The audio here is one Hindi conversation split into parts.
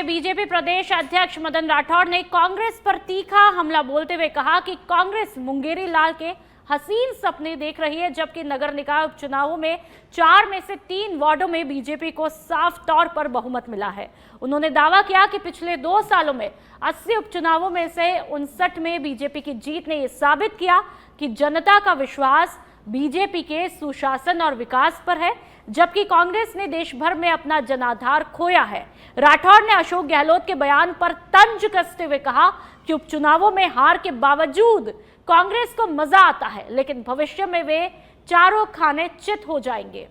बीजेपी प्रदेश अध्यक्ष मदन राठौड़ ने कांग्रेस पर तीखा हमला बोलते हुए कहा कि कांग्रेस मुंगेरी लाल के हसीन सपने देख रही है, जबकि नगर निकाय उपचुनावों में 4 में से 3 वार्डों में बीजेपी को साफ तौर पर बहुमत मिला है। उन्होंने दावा किया कि पिछले 2 सालों में 80 उपचुनावों में से 59 में बीजेपी की जीत ने यह साबित किया कि जनता का विश्वास बीजेपी के सुशासन और विकास पर है, जबकि कांग्रेस ने देश भर में अपना जनाधार खोया है। राठौड़ ने अशोक गहलोत के बयान पर तंज कसते हुए कहा कि उपचुनावों में हार के बावजूद कांग्रेस को मजा आता है, लेकिन भविष्य में वे चारों खाने चित हो जाएंगे।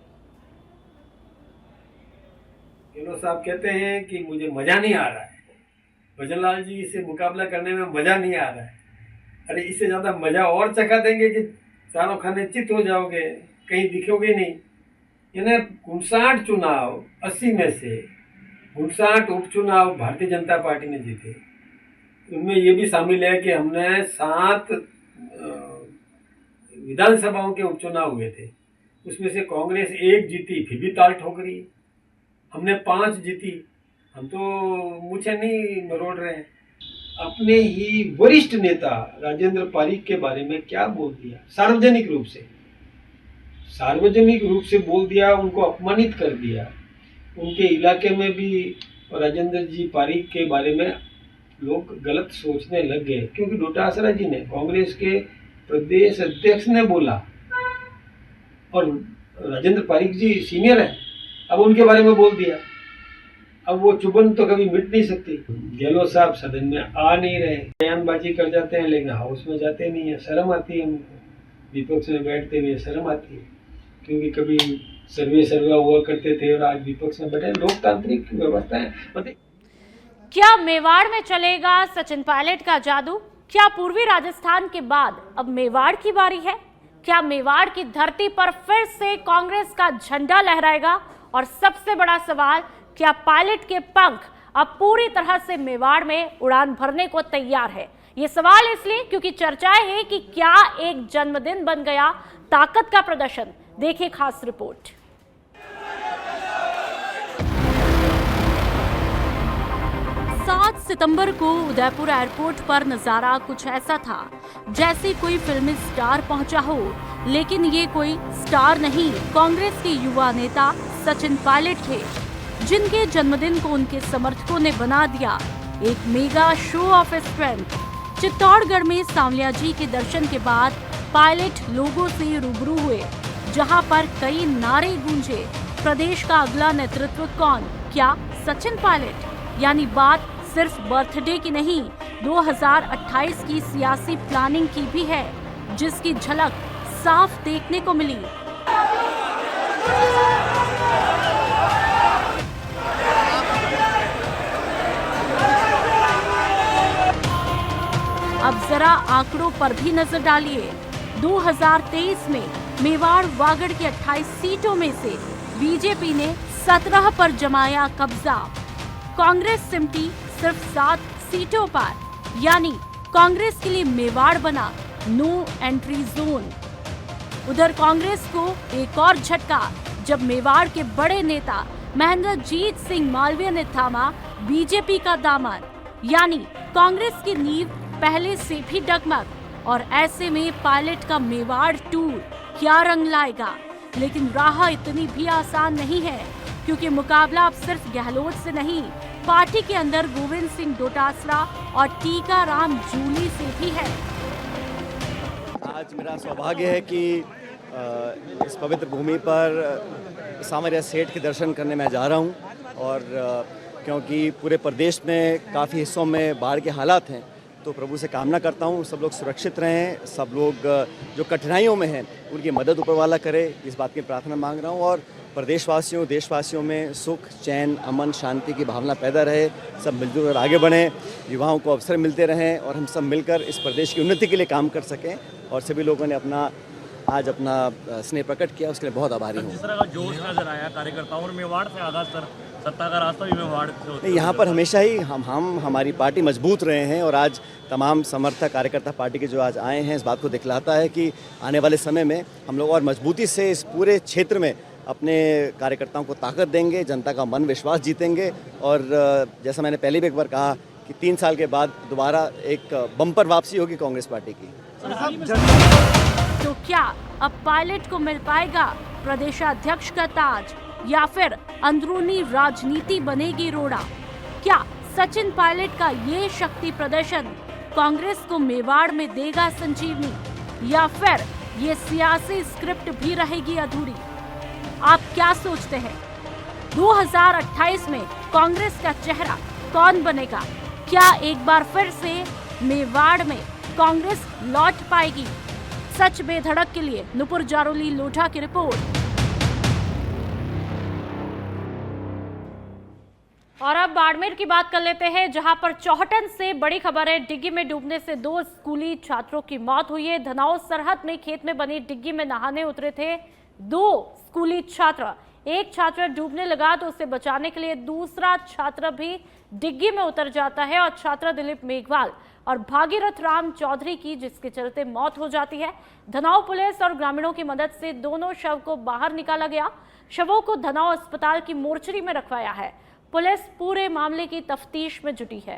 गहलोत साहब कहते हैं कि मुझे मजा नहीं आ रहा है, भजनलाल जी से मुकाबला करने में मजा नहीं आ रहा है। अरे इससे ज्यादा मजा और चखा देंगे कि चारों खाने चित हो जाओगे, कहीं दिखोगे नहीं। यानी 59 चुनाव 80 में से 59 उपचुनाव भारतीय जनता पार्टी ने जीते। उनमें ये भी शामिल है कि हमने 7 विधानसभाओं के उपचुनाव हुए थे, उसमें से कांग्रेस 1 जीती, फिर भी ताल ठोक रही है। हमने 5 जीती, हम तो मुझे नहीं मरोड़ रहे हैं। अपने ही वरिष्ठ नेता राजेंद्र पारीक के बारे में क्या बोल दिया, सार्वजनिक रूप से बोल दिया, उनको अपमानित कर दिया। उनके इलाके में भी राजेंद्र जी पारीक के बारे में लोग गलत सोचने लग गए, क्योंकि डोटासरा जी ने, कांग्रेस के प्रदेश अध्यक्ष ने बोला, और राजेंद्र पारीक जी सीनियर है, अब उनके बारे में बोल दिया। अब वो चुभन तो कभी मिट नहीं सकती। गहलोत साहब सदन में आ नहीं रहे, बयानबाजी कर जाते हैं, लेकिन हाउस में जाते नहीं है। शर्म आती है उनको, विपक्ष में बैठते हुए शर्म आती है, क्योंकि कभी सर्वे हुआ करते थे और आज विपक्ष में बैठे। लोकतांत्रिक व्यवस्था है। क्या मेवाड़ में चलेगा सचिन पायलट का जादू? क्या पूर्वी राजस्थान के बाद अब मेवाड़ की बारी है? क्या मेवाड़ की धरती पर फिर से कांग्रेस का झंडा लहराएगा? और सबसे बड़ा सवाल, क्या पायलट के पंख अब पूरी तरह से मेवाड़ में उड़ान भरने को तैयार है? ये सवाल इसलिए क्योंकि चर्चाएं है कि क्या एक जन्मदिन बन गया ताकत का प्रदर्शन। देखिए खास रिपोर्ट। सितंबर को उदयपुर एयरपोर्ट पर नजारा कुछ ऐसा था जैसे कोई फिल्मी स्टार पहुंचा हो, लेकिन ये कोई स्टार नहीं, कांग्रेस के युवा नेता सचिन पायलट थे, जिनके जन्मदिन को उनके समर्थकों ने बना दिया एक mega show off strength. Chittorgarh में सांवलिया जी के दर्शन के बाद पायलट लोगों से रूबरू हुए, जहां पर कई नारे गूंजे, प्रदेश का अगला नेतृत्व कौन? क्या सचिन पायलट? यानी बात सिर्फ बर्थडे की नहीं, 2028 की सियासी प्लानिंग की भी है, जिसकी झलक साफ देखने को मिली। अब जरा आंकड़ों पर भी नजर डालिए। 2023 में मेवाड़ वागड़ की 28 सीटों में से बीजेपी ने 17 पर जमाया कब्जा। कांग्रेस सिमटी सिर्फ 7 सीटों पर, यानी कांग्रेस के लिए मेवाड़ बना नो एंट्री जोन। उधर कांग्रेस को एक और झटका जब मेवाड़ के बड़े नेता महेंद्रजीत सिंह मालवीय ने थामा बीजेपी का दामन, यानी कांग्रेस की नींव पहले से भी डगमग। और ऐसे में पायलट का मेवाड़ टूर क्या रंग लाएगा? लेकिन राह इतनी भी आसान नहीं है, क्योंकि मुकाबला अब सिर्फ गहलोत से नहीं, पार्टी के अंदर गोविंद सिंह डोटासरा और टीकाराम जूली से भी है। आज मेरा सौभाग्य है कि इस पवित्र भूमि पर सांवरिया सेठ के दर्शन करने मैं जा रहा हूं, और क्योंकि पूरे प्रदेश में काफ़ी हिस्सों में बाढ़ के हालात हैं, तो प्रभु से कामना करता हूं सब लोग सुरक्षित रहें, सब लोग जो कठिनाइयों में हैं उनकी मदद ऊपर वाला करे, इस बात की प्रार्थना मांग रहा हूं। और प्रदेशवासियों, देशवासियों में सुख, चैन, अमन, शांति की भावना पैदा रहे, सब मिलजुल कर आगे बढ़ें, युवाओं को अवसर मिलते रहें, और हम सब मिलकर इस प्रदेश की उन्नति के लिए काम कर सकें। और सभी लोगों ने आज अपना स्नेह प्रकट किया, उसके लिए बहुत आभारी हूँ। जिस तरह का जोश नजर आया कार्यकर्ताओं और मेवाड़ से आगाज सत्ता का रास्ता भी मेवाड़ से होता है। यहाँ पर हमेशा ही हमारी पार्टी मजबूत रहे हैं, और आज तमाम समर्थक कार्यकर्ता पार्टी के जो आज आए हैं, इस बात को दिखलाता है कि आने वाले समय में हम लोग और मजबूती से इस पूरे क्षेत्र में अपने कार्यकर्ताओं को ताकत देंगे, जनता का मन विश्वास जीतेंगे और जैसा मैंने पहले भी एक बार कहा कि 3 साल के बाद दोबारा एक बम्पर वापसी होगी कांग्रेस पार्टी की। तो क्या अब पायलट को मिल पाएगा प्रदेशाध्यक्ष का ताज या फिर अंदरूनी राजनीति बनेगी रोड़ा? क्या सचिन पायलट का ये शक्ति प्रदर्शन कांग्रेस को मेवाड़ में देगा संजीवनी या फिर ये सियासी स्क्रिप्ट भी रहेगी अधूरी? आप क्या सोचते हैं? 2028 में कांग्रेस का चेहरा कौन बनेगा? क्या एक बार फिर से मेवाड़ में कांग्रेस लौट पाएगी? सच बेधड़क के लिए नुपुर जारोली लोढ़ा की रिपोर्ट। और अब बाड़मेर की बात कर लेते हैं, जहां पर चौहटन से बड़ी खबर है। डिग्गी में डूबने से 2 स्कूली छात्रों की मौत हुई है। धनाव सरहद में खेत में बनी डिग्गी में नहाने उतरे थे 2 स्कूली छात्र। एक छात्र डूबने लगा तो उसे बचाने के लिए दूसरा छात्र भी डिग्गी में उतर जाता है और छात्र दिलीप मेघवाल और भागीरथ राम चौधरी की जिसके चलते मौत हो जाती है। धनाव पुलिस और ग्रामीणों की मदद से दोनों शव को बाहर निकाला गया। शवों को धनाव अस्पताल की मोर्चरी में रखवाया है। पुलिस पूरे मामले की तफ्तीश में जुटी है।